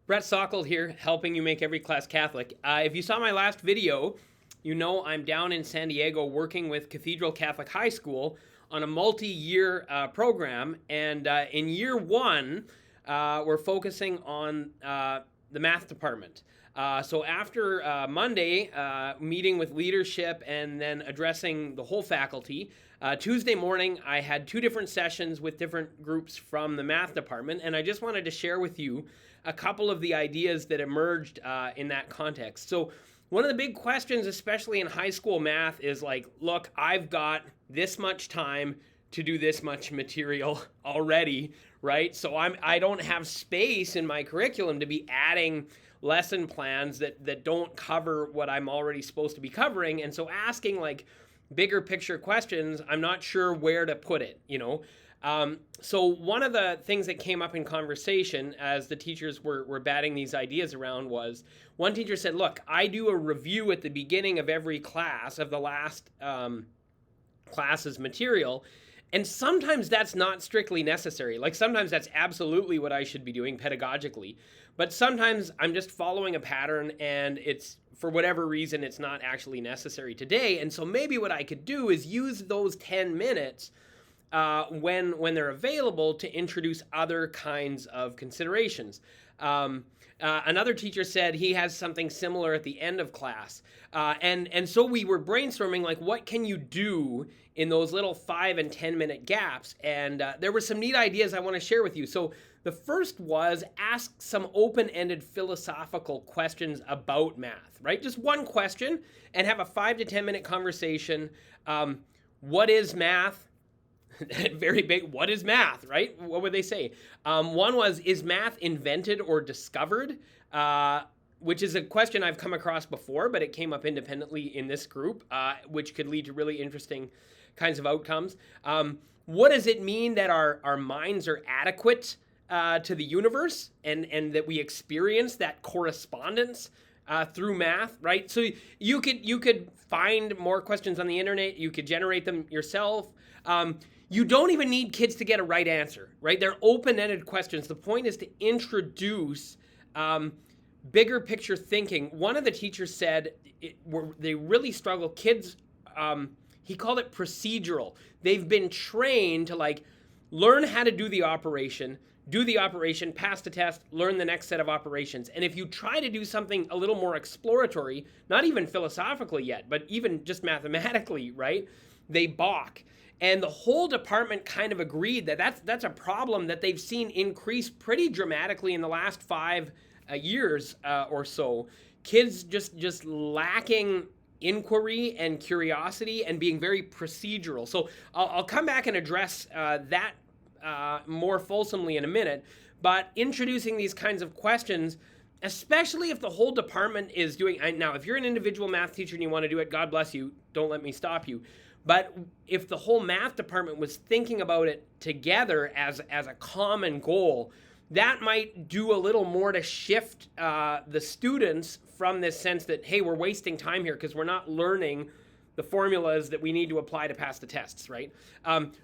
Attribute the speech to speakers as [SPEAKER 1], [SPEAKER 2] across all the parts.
[SPEAKER 1] Brett Sockel here, helping you make every class Catholic. If you saw my last video, you know I'm down in San Diego working with Cathedral Catholic High School on a multi-year program. And in year one, we're focusing on the math department. So after Monday, meeting with leadership and then addressing the whole faculty, Tuesday morning, I had two different sessions with different groups from the math department, and I just wanted to share with you a couple of the ideas that emerged in that context. So one of the big questions, especially in high school math, is like, look, I've got this much time to do this much material already, right? So I don't have space in my curriculum to be adding lesson plans that don't cover what I'm already supposed to be covering. And so asking like bigger picture questions, I'm not sure where to put it, you know? So one of the things that came up in conversation as the teachers were batting these ideas around was, one teacher said, look, I do a review at the beginning of every class of the last class's material, and sometimes that's not strictly necessary. Like sometimes that's absolutely what I should be doing pedagogically, but sometimes I'm just following a pattern and it's, for whatever reason, it's not actually necessary today. And so maybe what I could do is use those 10 minutes when they're available to introduce other kinds of considerations. Another teacher said he has something similar at the end of class. And so we were brainstorming, like, what can you do in those little 5 and 10 minute gaps? And there were some neat ideas I want to share with you. So the first was ask some open-ended philosophical questions about math, right? Just one question and have a 5 to 10 minute conversation. What is math? Very big. What is math, right? What would they say? One was, is math invented or discovered? Which is a question I've come across before, but it came up independently in this group, which could lead to really interesting kinds of outcomes. What does it mean that our minds are adequate to the universe and that we experience that correspondence through math, right? So you could find more questions on the internet. You could generate them yourself. You don't even need kids to get a right answer, right? They're open-ended questions. The point is to introduce bigger picture thinking. One of the teachers said they really struggle. Kids, he called it procedural. They've been trained to like learn how to do the operation, pass the test, learn the next set of operations. And if you try to do something a little more exploratory, not even philosophically yet, but even just mathematically, right? They balk. And the whole department kind of agreed that that's a problem that they've seen increase pretty dramatically in the last 5 years or so. Kids just lacking inquiry and curiosity and being very procedural. So I'll come back and address that more fulsomely in a minute. But introducing these kinds of questions, especially if the whole department is doing, now if you're an individual math teacher and you want to do it, God bless you, don't let me stop you. But if the whole math department was thinking about it together as a common goal, that might do a little more to shift the students from this sense that, hey, we're wasting time here because we're not learning the formulas that we need to apply to pass the tests, right?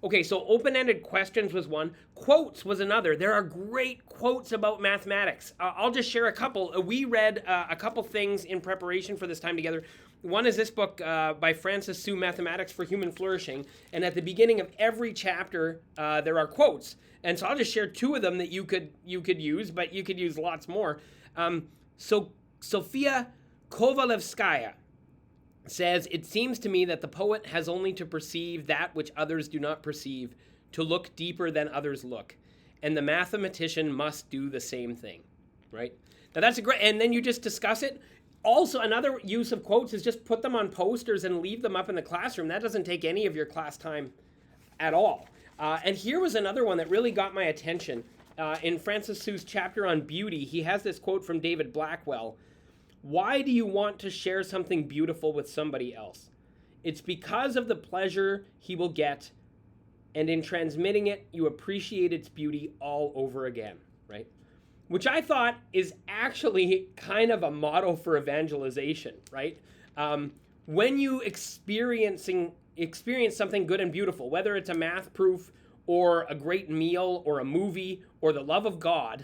[SPEAKER 1] Okay, so open-ended questions was one. Quotes was another. There are great quotes about mathematics. I'll just share a couple. We read a couple things in preparation for this time together. One is this book by Frances Sue, Mathematics for Human Flourishing. And at the beginning of every chapter, there are quotes. And so I'll just share 2 of them that you could use, but you could use lots more. So Sofia Kovalevskaya says, it seems to me that the poet has only to perceive that which others do not perceive, to look deeper than others look. And the mathematician must do the same thing, right? Now that's a great, and then you just discuss it. Also, another use of quotes is just put them on posters and leave them up in the classroom. That doesn't take any of your class time at all. And here was another one that really got my attention. In Francis Sue's chapter on beauty, he has this quote from David Blackwell. Why do you want to share something beautiful with somebody else? It's because of the pleasure he will get, and in transmitting it, you appreciate its beauty all over again, right? Which I thought is actually kind of a motto for evangelization, right? When you experience something good and beautiful, whether it's a math proof or a great meal or a movie or the love of God,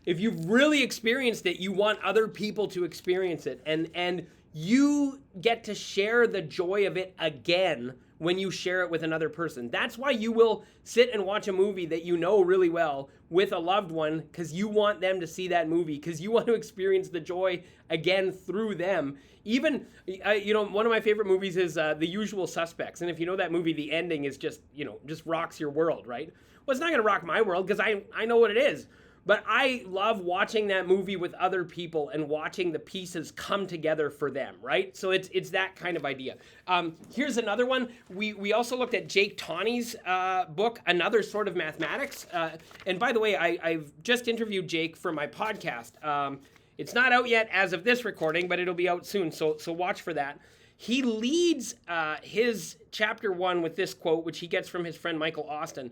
[SPEAKER 1] if you've really experienced it, you want other people to experience it. And you get to share the joy of it again when you share it with another person. That's why you will sit and watch a movie that you know really well with a loved one, because you want them to see that movie, because you want to experience the joy again through them. Even, one of my favorite movies is The Usual Suspects. And if you know that movie, the ending is just rocks your world, right? Well, it's not going to rock my world because I know what it is. But I love watching that movie with other people and watching the pieces come together for them, right? So it's that kind of idea. Here's another one. We also looked at Jake Tawney's book, Another Sort of Mathematics. And by the way, I've just interviewed Jake for my podcast. It's not out yet as of this recording, but it'll be out soon, so watch for that. He leads his chapter 1 with this quote, which he gets from his friend Michael Austin.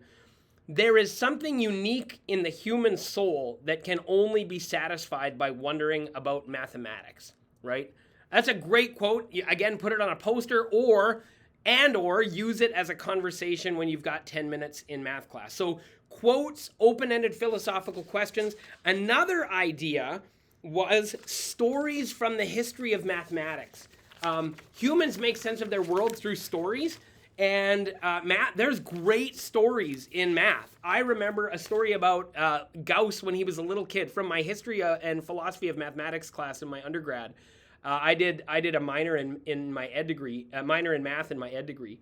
[SPEAKER 1] There is something unique in the human soul that can only be satisfied by wondering about mathematics, right? That's a great quote. Again, put it on a poster or use it as a conversation when you've got 10 minutes in math class. So quotes, open-ended philosophical questions. Another idea was stories from the history of mathematics. Humans make sense of their world through stories. And there's great stories in math. I remember a story about Gauss when he was a little kid from my history and philosophy of mathematics class in my undergrad. I did a minor in my ed degree, a minor in math in my ed degree.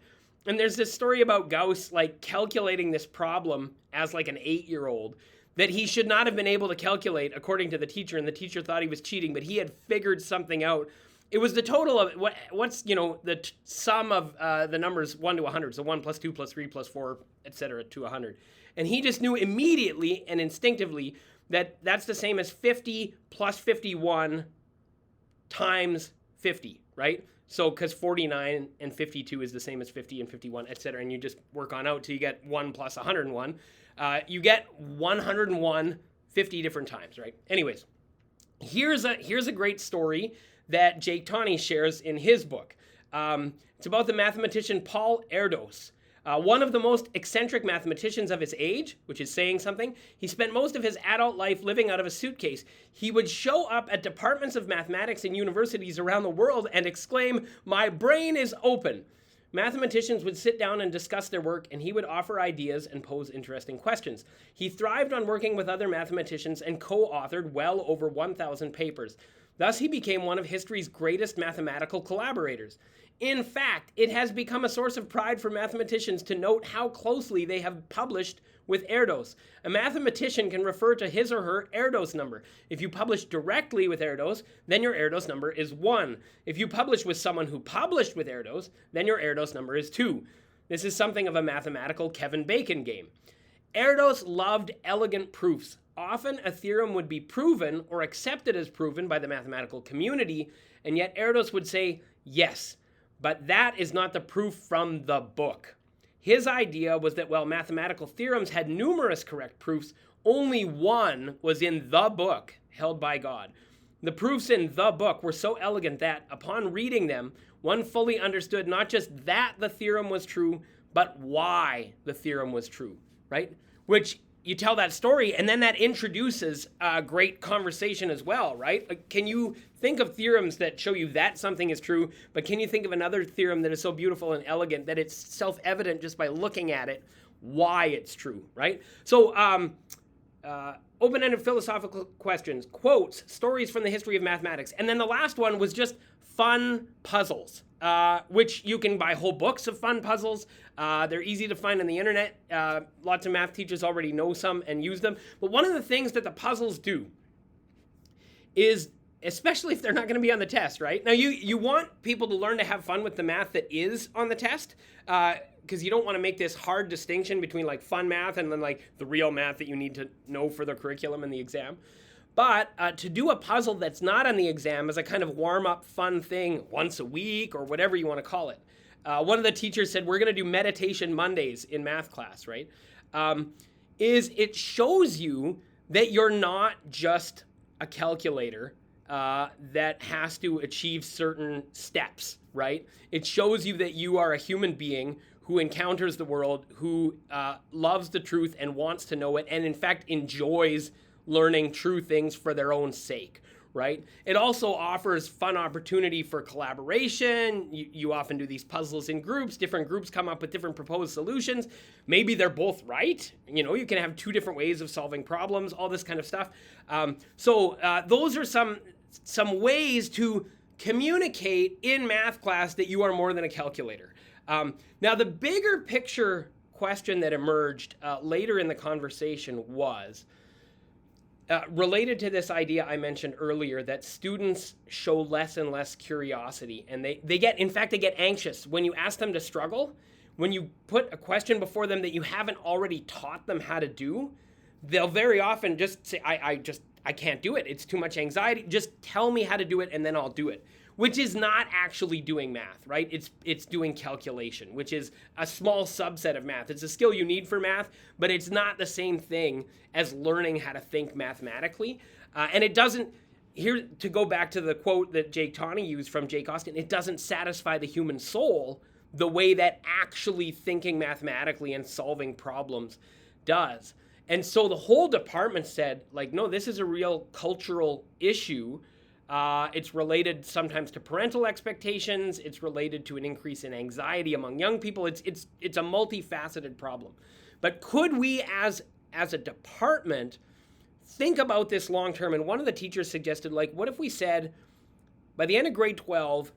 [SPEAKER 1] And there's this story about Gauss like calculating this problem as like an 8-year-old that he should not have been able to calculate according to the teacher, and the teacher thought he was cheating, but he had figured something out. It was the total of what's the sum of the numbers 1 to 100, so 1 plus 2 plus 3 plus 4, etc. to 100. And he just knew immediately and instinctively that that's the same as 50 plus 51 times 50, right? So because 49 and 52 is the same as 50 and 51, etc. And you just work on out till you get 1 plus 101. You get 101 50 different times, right? Anyways, here's a great story that Jake Tawney shares in his book. It's about the mathematician Paul Erdos, one of the most eccentric mathematicians of his age, which is saying something. He spent most of his adult life living out of a suitcase. He would show up at departments of mathematics in universities around the world and exclaim, "My brain is open." Mathematicians would sit down and discuss their work, and he would offer ideas and pose interesting questions. He thrived on working with other mathematicians and co-authored well over 1,000 papers. Thus, he became one of history's greatest mathematical collaborators. In fact, it has become a source of pride for mathematicians to note how closely they have published with Erdos. A mathematician can refer to his or her Erdos number. If you publish directly with Erdos, then your Erdos number is 1. If you publish with someone who published with Erdos, then your Erdos number is 2. This is something of a mathematical Kevin Bacon game. Erdos loved elegant proofs. Often a theorem would be proven or accepted as proven by the mathematical community, and yet Erdos would say, yes, but that is not the proof from the book. His idea was that while mathematical theorems had numerous correct proofs, only one was in the book held by God. The proofs in the book were so elegant that, upon reading them, one fully understood not just that the theorem was true, but why the theorem was true, right? Which you tell that story, and then that introduces a great conversation as well, right? Like, can you think of theorems that show you that something is true, but can you think of another theorem that is so beautiful and elegant that it's self-evident just by looking at it why it's true, right? So, open-ended philosophical questions, quotes, stories from the history of mathematics. And then the last one was just fun puzzles, which you can buy whole books of fun puzzles. They're easy to find on the internet. Lots of math teachers already know some and use them. But one of the things that the puzzles do is, especially if they're not going to be on the test, right? Now, you want people to learn to have fun with the math that is on the test, because you don't want to make this hard distinction between like fun math and then like the real math that you need to know for the curriculum and the exam. But to do a puzzle that's not on the exam as a kind of warm-up fun thing once a week or whatever you want to call it. One of the teachers said, we're going to do meditation Mondays in math class, right? Is it shows you that you're not just a calculator that has to achieve certain steps, right? It shows you that you are a human being who encounters the world, who loves the truth and wants to know it, and in fact enjoys learning true things for their own sake, right? It also offers fun opportunity for collaboration. You often do these puzzles in groups. Different groups come up with different proposed solutions. Maybe they're both right. You can have two different ways of solving problems, all this kind of stuff. So those are some ways to communicate in math class that you are more than a calculator. Now, the bigger picture question that emerged later in the conversation was related to this idea I mentioned earlier that students show less and less curiosity, and they get anxious when you ask them to struggle. When you put a question before them that you haven't already taught them how to do, they'll very often just say, I can't do it. It's too much anxiety. Just tell me how to do it and then I'll do it. Which is not actually doing math, right? It's doing calculation, which is a small subset of math. It's a skill you need for math, but it's not the same thing as learning how to think mathematically. And it doesn't, here to go back to the quote that Jake Tawney used from Jake Austin, it doesn't satisfy the human soul the way that actually thinking mathematically and solving problems does. And so the whole department said, no, this is a real cultural issue. It's related sometimes to parental expectations. It's related to an increase in anxiety among young people. It's a multifaceted problem. But could we, as a department, think about this long term? And one of the teachers suggested, what if we said, by the end of grade 12,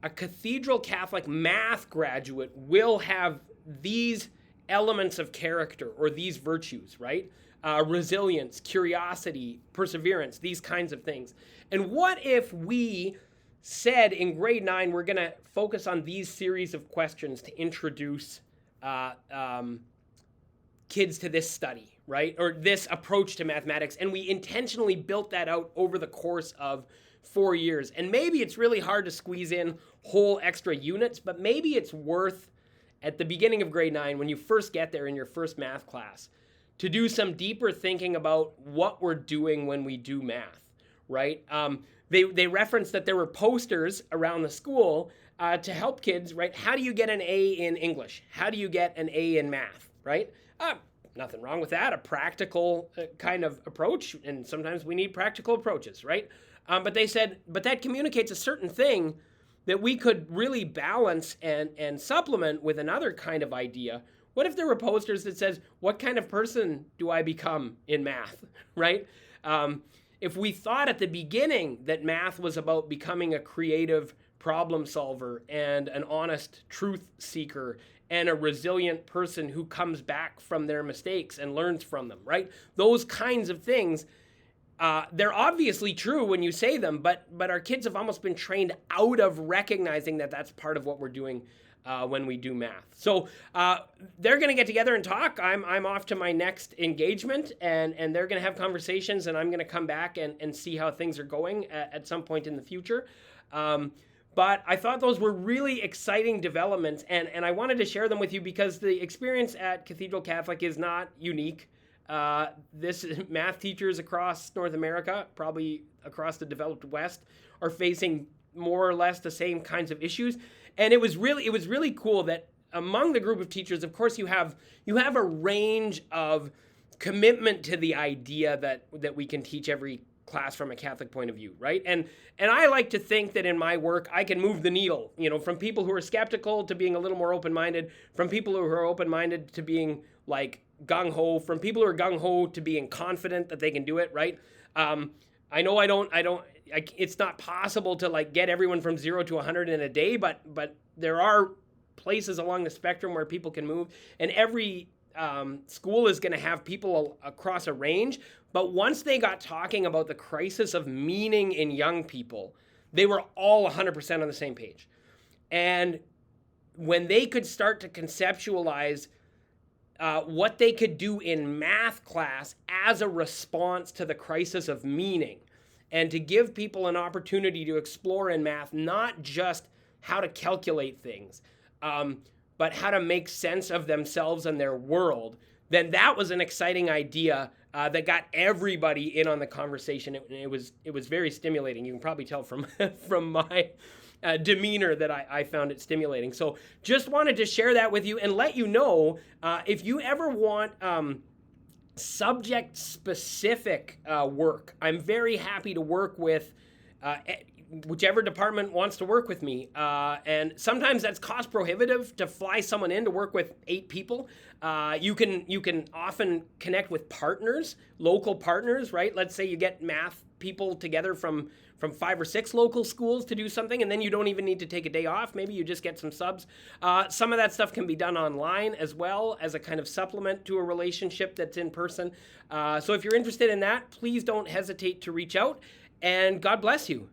[SPEAKER 1] a Cathedral Catholic math graduate will have these elements of character or these virtues, right? Resilience, curiosity, perseverance, these kinds of things. And what if we said in grade 9, we're going to focus on these series of questions to introduce kids to this study, right? Or this approach to mathematics. And we intentionally built that out over the course of 4 years. And maybe it's really hard to squeeze in whole extra units, but maybe it's worth at the beginning of grade 9, when you first get there in your first math class, to do some deeper thinking about what we're doing when we do math, right? They referenced that there were posters around the school to help kids, right? How do you get an A in English? How do you get an A in math, right? Nothing wrong with that, a practical kind of approach, and sometimes we need practical approaches, right? But they said, but that communicates a certain thing that we could really balance and supplement with another kind of idea. What if there were posters that says, what kind of person do I become in math, right? If we thought at the beginning that math was about becoming a creative problem solver and an honest truth seeker and a resilient person who comes back from their mistakes and learns from them, right? Those kinds of things, they're obviously true when you say them, but our kids have almost been trained out of recognizing that that's part of what we're doing when we do math. So they're going to get together and talk. I'm off to my next engagement, and they're going to have conversations, and I'm going to come back and see how things are going at some point in the future. But I thought those were really exciting developments, and I wanted to share them with you because the experience at Cathedral Catholic is not unique. This math teachers across North America, probably across the developed West, are facing more or less the same kinds of issues. And it was really cool that among the group of teachers, of course, you have a range of commitment to the idea that we can teach every class from a Catholic point of view, right? And I like to think that in my work, I can move the needle, from people who are skeptical to being a little more open-minded, from people who are open-minded to being gung-ho, from people who are gung-ho to being confident that they can do it, right? I know it's not possible to get everyone from 0 to 100 in a day, but there are places along the spectrum where people can move, and every school is going to have people across a range. But once they got talking about the crisis of meaning in young people, they were all 100% on the same page. And when they could start to conceptualize what they could do in math class as a response to the crisis of meaning, and to give people an opportunity to explore in math, not just how to calculate things, but how to make sense of themselves and their world, then that was an exciting idea that got everybody in on the conversation. It was very stimulating. You can probably tell from my demeanor that I found it stimulating. So just wanted to share that with you and let you know if you ever want subject-specific work. I'm very happy to work with whichever department wants to work with me. And sometimes that's cost prohibitive to fly someone in to work with 8 people. You can often connect with partners, local partners, right? Let's say you get math people together from 5 or 6 local schools to do something, and then you don't even need to take a day off. Maybe you just get some subs. Some of that stuff can be done online as well as a kind of supplement to a relationship that's in person. So if you're interested in that, please don't hesitate to reach out, and God bless you.